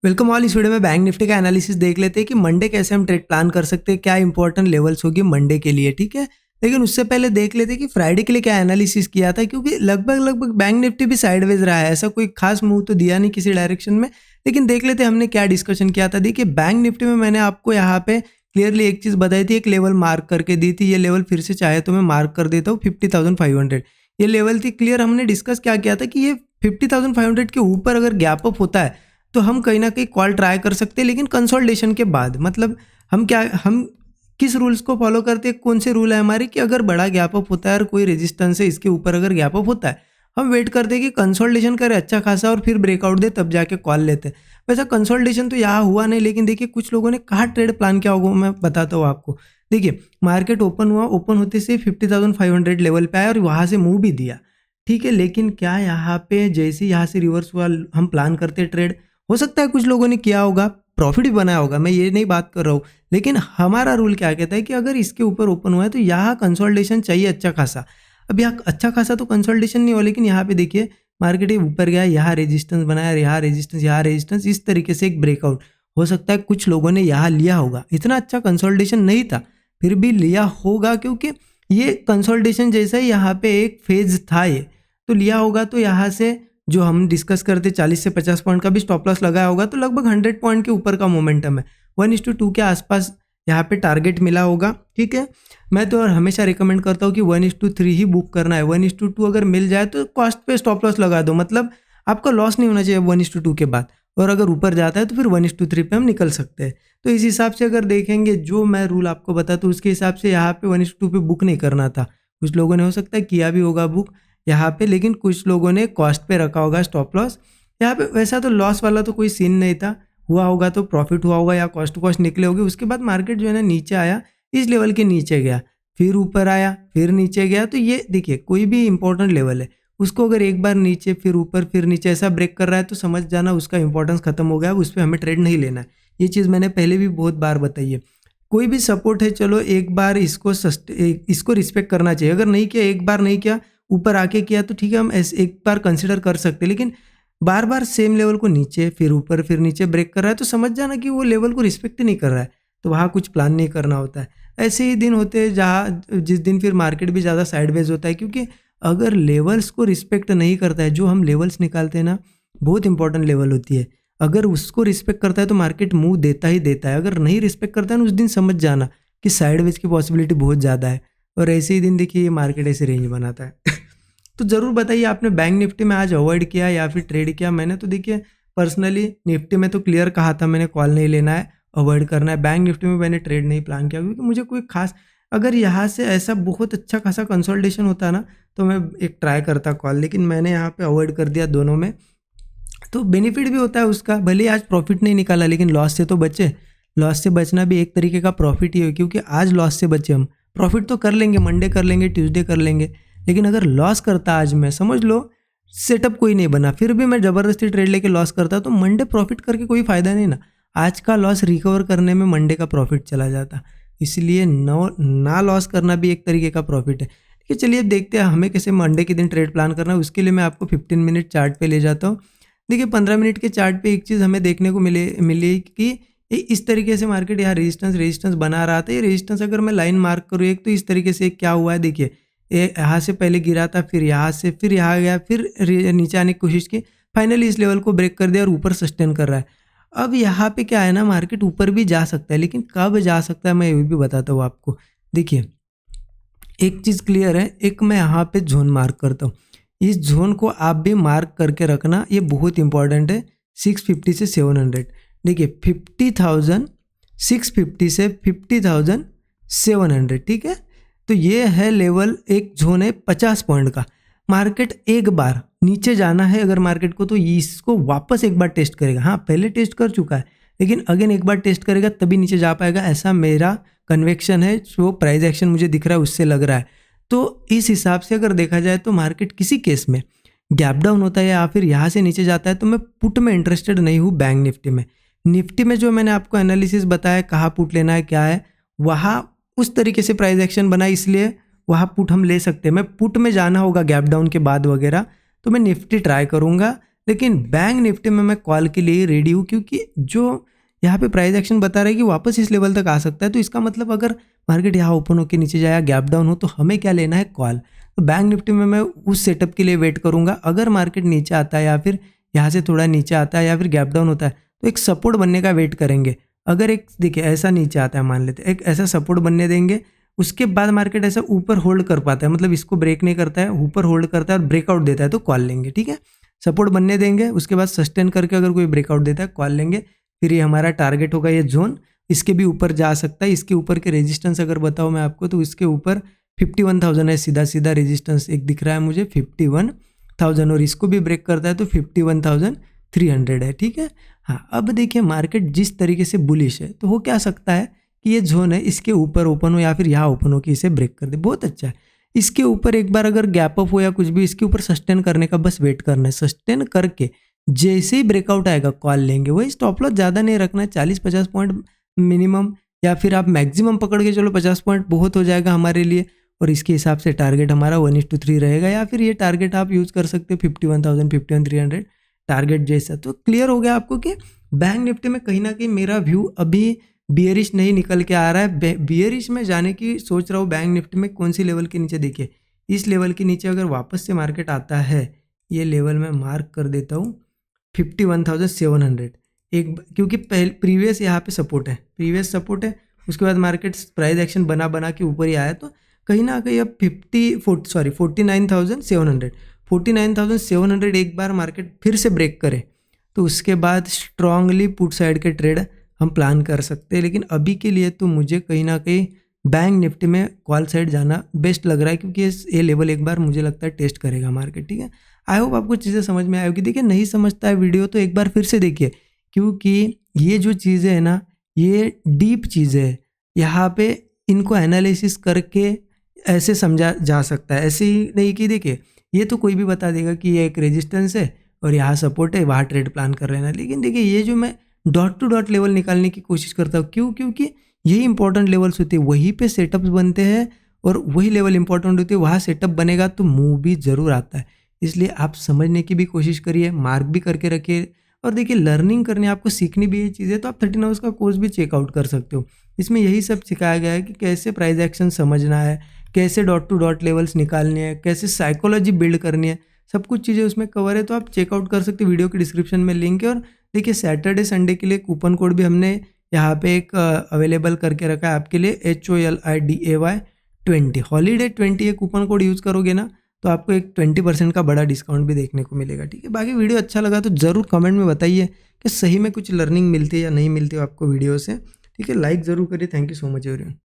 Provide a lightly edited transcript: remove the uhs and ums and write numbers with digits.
Welcome all. इस video में bank Nifty का एनालिसिस देख लेते हैं कि मंडे कैसे हम ट्रेड प्लान कर सकते हैं, क्या इंपॉर्टेंट लेवल्स होगी मंडे के लिए, ठीक है। लेकिन उससे पहले देख लेते हैं कि फ्राइडे के लिए क्या एनालिसिस किया था, क्योंकि लगभग बैंक निफ्टी भी साइडवेज रहा है, ऐसा कोई खास मूव तो दिया नहीं किसी डायरेक्शन में। लेकिन देख लेते हैं हमने क्या डिस्कशन किया था। देखिए बैंक निफ्टी में मैंने आपको यहाँ पे क्लियरली एक चीज़ बताई थी, एक लेवल मार्क करके दी थी। ये लेवल फिर से चाहे तो मैं मार्क कर देता हूँ 50,500। ये लेवल थी क्लियर। हमने डिस्कस क्या किया था कि ये 50,500 के ऊपर अगर गैप अप होता है तो हम कहीं ना कहीं कॉल ट्राई कर सकते हैं, लेकिन कंसोलिडेशन के बाद। मतलब हम किस रूल्स को फॉलो करते हैं, कौन से रूल है हमारे कि अगर बड़ा गैप अप होता है और कोई रेजिस्टेंस है इसके ऊपर अगर गैप अप होता है, हम वेट करते हैं कि कंसोलिडेशन करे अच्छा खासा और फिर ब्रेकआउट दे, तब जाके कॉल लेते हैं। वैसा कंसोलिडेशन तो यहाँ हुआ नहीं, लेकिन देखिए कुछ लोगों ने कहाँ ट्रेड प्लान किया होगा, मैं बताता हूँ आपको। देखिए मार्केट ओपन हुआ, ओपन होते से 50,500 लेवल पे आया और वहाँ से मूव भी दिया, ठीक है। लेकिन क्या यहाँ पे जैसे यहाँ से रिवर्स हुआ, हम प्लान करते ट्रेड, हो सकता है कुछ लोगों ने किया होगा, प्रॉफिट भी बनाया होगा, मैं ये नहीं बात कर रहा हूँ। लेकिन हमारा रूल क्या कहता है कि अगर इसके ऊपर ओपन हुआ है तो यहाँ कंसोलिडेशन चाहिए अच्छा खासा। अब यहाँ अच्छा खासा तो कंसोलिडेशन नहीं हुआ, लेकिन यहाँ पे देखिए मार्केट ये ऊपर गया, यहाँ रेजिस्टेंस बनाया, यहाँ रेजिस्टेंस, यहाँ रेजिस्टेंस, इस तरीके से एक ब्रेकआउट। हो सकता है कुछ लोगों ने यहाँ लिया होगा, इतना अच्छा कंसोलिडेशन नहीं था, फिर भी लिया होगा, क्योंकि ये कंसोलिडेशन जैसा ही यहाँ पे एक फेज था ये, तो लिया होगा। तो यहाँ से जो हम डिस्कस करते 40 से 50 पॉइंट का भी स्टॉप लॉस लगाया होगा, तो लगभग 100 पॉइंट के ऊपर का मोमेंटम है। 1:2 के आसपास यहाँ पे टारगेट मिला होगा, ठीक है। मैं तो हमेशा रिकमेंड करता हूँ कि 1:3 ही बुक करना है। 1:2 अगर मिल जाए तो कॉस्ट पे स्टॉप लॉस लगा दो, मतलब आपका लॉस नहीं होना चाहिए 1:2 के बाद। और अगर ऊपर जाता है तो फिर 1:3 पे हम निकल सकते हैं। तो इस हिसाब से अगर देखेंगे, जो मैं रूल आपको बताता हूँ उसके हिसाब से यहाँ पे 1:2 पे बुक नहीं करना था। कुछ लोगों ने हो सकता है किया भी होगा बुक यहाँ पे, लेकिन कुछ लोगों ने कॉस्ट पे रखा होगा स्टॉप लॉस यहाँ पे। वैसा तो लॉस वाला तो कोई सीन नहीं था, हुआ होगा तो प्रॉफिट हुआ होगा या कॉस्ट टू कॉस्ट निकले होगे। उसके बाद मार्केट जो है ना नीचे आया, इस लेवल के नीचे गया, फिर ऊपर आया, फिर नीचे गया। तो ये देखिए कोई भी इंपॉर्टेंट लेवल है, उसको अगर एक बार नीचे फिर ऊपर फिर नीचे ऐसा ब्रेक कर रहा है तो समझ जाना उसका इंपॉर्टेंस खत्म हो गया, उस पर हमें ट्रेड नहीं लेना है। ये चीज़ मैंने पहले भी बहुत बार बताई है। कोई भी सपोर्ट है, चलो एक बार इसको रिस्पेक्ट करना चाहिए। अगर नहीं किया, एक बार नहीं किया, ऊपर आके किया तो ठीक है, हम ऐसे एक बार कंसिडर कर सकते हैं। लेकिन बार बार सेम लेवल को नीचे फिर ऊपर फिर नीचे ब्रेक कर रहा है तो समझ जाना कि वो लेवल को रिस्पेक्ट नहीं कर रहा है, तो वहाँ कुछ प्लान नहीं करना होता है। ऐसे ही दिन होते हैं जहाँ जिस दिन फिर मार्केट भी ज़्यादा साइडवेज होता है, क्योंकि अगर लेवल्स को रिस्पेक्ट नहीं करता है, जो हम लेवल्स निकालते हैं ना, बहुत इंपॉर्टेंट लेवल होती है, अगर उसको रिस्पेक्ट करता है तो मार्केट मूव देता ही देता है। अगर नहीं रिस्पेक्ट करता है ना, उस दिन समझ जाना कि साइडवेज की पॉसिबिलिटी बहुत ज़्यादा है। और ऐसे ही दिन देखिए ये मार्केट ऐसे रेंज बनाता है। तो ज़रूर बताइए आपने बैंक निफ्टी में आज अवॉइड किया या फिर ट्रेड किया। मैंने तो देखिए पर्सनली निफ्टी में तो क्लियर कहा था मैंने, कॉल नहीं लेना है, अवॉइड करना है। बैंक निफ्टी में मैंने ट्रेड नहीं प्लान किया, क्योंकि मुझे कोई खास, अगर यहाँ से ऐसा बहुत अच्छा खासा कंसोलिडेशन होता ना तो मैं एक ट्राई करता कॉल, लेकिन मैंने यहाँ पे अवॉइड कर दिया दोनों में। तो बेनिफिट भी होता है उसका, भले ही आज प्रॉफिट नहीं निकाला लेकिन लॉस से तो बचे। लॉस से बचना भी एक तरीके का प्रॉफिट ही है, क्योंकि आज लॉस से बचे हम। प्रॉफिट तो कर लेंगे, मंडे कर लेंगे, ट्यूसडे कर लेंगे, लेकिन अगर लॉस करता आज मैं, समझ लो सेटअप कोई नहीं बना, फिर भी मैं ज़बरदस्ती ट्रेड लेके लॉस करता, तो मंडे प्रॉफिट करके कोई फ़ायदा नहीं ना। आज का लॉस रिकवर करने में मंडे का प्रॉफिट चला जाता। इसलिए ना लॉस करना भी एक तरीके का प्रॉफिट है। ठीक है, चलिए देखते हैं हमें कैसे मंडे के दिन ट्रेड प्लान करना है। उसके लिए मैं आपको 15 मिनट चार्ट पे ले जाता हूँ। देखिए 15 मिनट के चार्ट पे एक चीज़ हमें देखने को मिली कि इस तरीके से मार्केट यहाँ रेजिस्टेंस बना रहा था। ये रेजिस्टेंस अगर मैं लाइन मार्क करूँ एक, तो इस तरीके से क्या हुआ है देखिए, यहाँ से पहले गिरा था, फिर यहाँ से फिर यहाँ गया, फिर नीचे आने की कोशिश की, फाइनली इस लेवल को ब्रेक कर दिया और ऊपर सस्टेन कर रहा है। अब यहाँ पे क्या है ना, मार्केट ऊपर भी जा सकता है, लेकिन कब जा सकता है मैं ये भी बताता हूँ आपको। देखिए एक चीज़ क्लियर है, एक मैं यहाँ पे जोन मार्क करता हूँ, इस जोन को आप भी मार्क करके रखना, ये बहुत इंपॉर्टेंट है। 650 से 700, देखिए 50,650 से 50,700, ठीक है। तो ये है लेवल, एक जोन है 50 पॉइंट का। मार्केट एक बार नीचे जाना है अगर मार्केट को, तो इसको वापस एक बार टेस्ट करेगा। हाँ पहले टेस्ट कर चुका है, लेकिन अगेन एक बार टेस्ट करेगा तभी नीचे जा पाएगा, ऐसा मेरा कन्वेक्शन है। जो प्राइस एक्शन मुझे दिख रहा है उससे लग रहा है। तो इस हिसाब से अगर देखा जाए तो मार्केट किसी केस में गैप डाउन होता है या फिर यहाँ से नीचे जाता है, तो मैं पुट में इंटरेस्टेड नहीं हूँ बैंक निफ्टी में। निफ्टी में जो मैंने आपको एनालिसिस बताया कहाँ पुट लेना है क्या है, वहाँ उस तरीके से प्राइस एक्शन बना, इसलिए वहाँ पुट हम ले सकते हैं। मैं पुट में जाना होगा गैप डाउन के बाद वगैरह, तो मैं निफ्टी ट्राई करूँगा। लेकिन बैंक निफ्टी में मैं कॉल के लिए रेडी हूँ, क्योंकि जो यहाँ पे प्राइस एक्शन बता रहा है कि वापस इस लेवल तक आ सकता है, तो इसका मतलब अगर मार्केट यहाँ ओपन होकर नीचे जाए, गैप डाउन हो, तो हमें क्या लेना है, कॉल। तो बैंक निफ्टी में मैं उस सेटअप के लिए वेट करूंगा। अगर मार्केट नीचे आता है या फिर यहाँ से थोड़ा नीचे आता है या फिर गैप डाउन होता है, तो एक सपोर्ट बनने का वेट करेंगे। अगर एक देखिए ऐसा नीचे आता है, मान लेते हैं एक ऐसा सपोर्ट बनने देंगे, उसके बाद मार्केट ऐसा ऊपर होल्ड कर पाता है, मतलब इसको ब्रेक नहीं करता है, ऊपर होल्ड करता है और ब्रेकआउट देता है, तो कॉल लेंगे। ठीक है, सपोर्ट बनने देंगे, उसके बाद सस्टेन करके अगर कोई ब्रेकआउट देता है, कॉल लेंगे। फिर ये हमारा टारगेट होगा ये जोन, इसके भी ऊपर जा सकता है। इसके ऊपर के रेजिस्टेंस अगर बताऊँ मैं आपको, तो इसके ऊपर 51,000 है, सीधा सीधा रेजिस्टेंस एक दिख रहा है मुझे 51,000, और इसको भी ब्रेक करता है तो 51,300 है। ठीक है, हाँ। अब देखिए मार्केट जिस तरीके से बुलिश है, तो हो क्या सकता है कि ये जोन है, इसके ऊपर ओपन हो या फिर यहाँ ओपन हो कि इसे ब्रेक कर दे, बहुत अच्छा है। इसके ऊपर एक बार अगर गैप अप हो या कुछ भी, इसके ऊपर सस्टेन करने का बस वेट करना है। सस्टेन करके जैसे ही ब्रेकआउट आएगा, कॉल लेंगे। वही स्टॉप लॉस ज़्यादा नहीं रखना है, 40-50 पॉइंट मिनिमम, या फिर आप मैक्सिमम पकड़ के चलो 50 पॉइंट बहुत हो जाएगा हमारे लिए। और इसके हिसाब से टारगेट हमारा 1:3 रहेगा, या फिर ये टारगेट आप यूज़ कर सकते हो 51,000, 51,300 टारगेट जैसा। तो क्लियर हो गया आपको कि बैंक निफ्टी में कहीं ना कहीं मेरा व्यू अभी बियरिश नहीं निकल के आ रहा है। बियरिश में जाने की सोच रहा हूँ बैंक निफ्टी में। कौन सी लेवल के नीचे, देखिए इस लेवल के नीचे अगर वापस से मार्केट आता है, ये लेवल मैं मार्क कर देता हूँ 51,700 एक, क्योंकि प्रीवियस यहाँ पे सपोर्ट है, प्रीवियस सपोर्ट है। उसके बाद मार्केट प्राइस एक्शन बना बना के ऊपर ही आया, तो कहीं ना कहीं अब 49,700 एक बार मार्केट फिर से ब्रेक करे, तो उसके बाद स्ट्रांगली पुट साइड के ट्रेड हम प्लान कर सकते हैं। लेकिन अभी के लिए तो मुझे कहीं ना कहीं बैंक निफ्टी में कॉल साइड जाना बेस्ट लग रहा है, क्योंकि ये लेवल एक बार मुझे लगता है टेस्ट करेगा मार्केट। ठीक है, आई होप आपको चीज़ें समझ में आई होगी। देखिए नहीं समझता है वीडियो तो एक बार फिर से देखिए, क्योंकि ये जो चीज़ें है ना, ये डीप चीज़ें है। यहाँ पे इनको एनालिसिस करके ऐसे समझा जा सकता है, ऐसे ही नहीं कि देखिए ये तो कोई भी बता देगा कि ये एक रेजिस्टेंस है और यहाँ सपोर्ट है, वहाँ ट्रेड प्लान कर रहे हैं। लेकिन देखिए ये जो मैं डॉट टू डॉट लेवल निकालने की कोशिश करता हूँ, क्योंकि यही इंपॉर्टेंट लेवल्स होते हैं, वहीं पे सेटअप्स बनते हैं और वही लेवल इंपॉर्टेंट होती है। वहाँ सेटअप बनेगा तो मूव भी जरूर आता है। इसलिए आप समझने की भी कोशिश करिए, मार्क भी करके रखिए। और देखिए लर्निंग करनी, आपको सीखनी भी ये चीज़ें, तो आप 13 आवर्स का कोर्स भी चेकआउट कर सकते हो। इसमें यही सब सिखाया गया है कि कैसे प्राइस एक्शन समझना है, कैसे डॉट टू डॉट लेवल्स निकालने हैं, कैसे साइकोलॉजी बिल्ड करनी है, सब कुछ चीज़ें उसमें कवर है। तो आप चेकआउट कर सकते हो, वीडियो के डिस्क्रिप्शन में लिंक है। और देखिए सैटरडे संडे के लिए कूपन कोड भी हमने यहाँ पे एक अवेलेबल करके रखा है आपके लिए, HOLIDAY20 हॉलीडे 20 ये कूपन कोड यूज़ करोगे ना, तो आपको एक 20% का बड़ा डिस्काउंट भी देखने को मिलेगा। ठीक है, बाकी वीडियो अच्छा लगा तो ज़रूर कमेंट में बताइए कि सही में कुछ लर्निंग मिलती है या नहीं मिलती है आपको वीडियो से। ठीक है, लाइक ज़रूर करिए। Thank you so much everyone.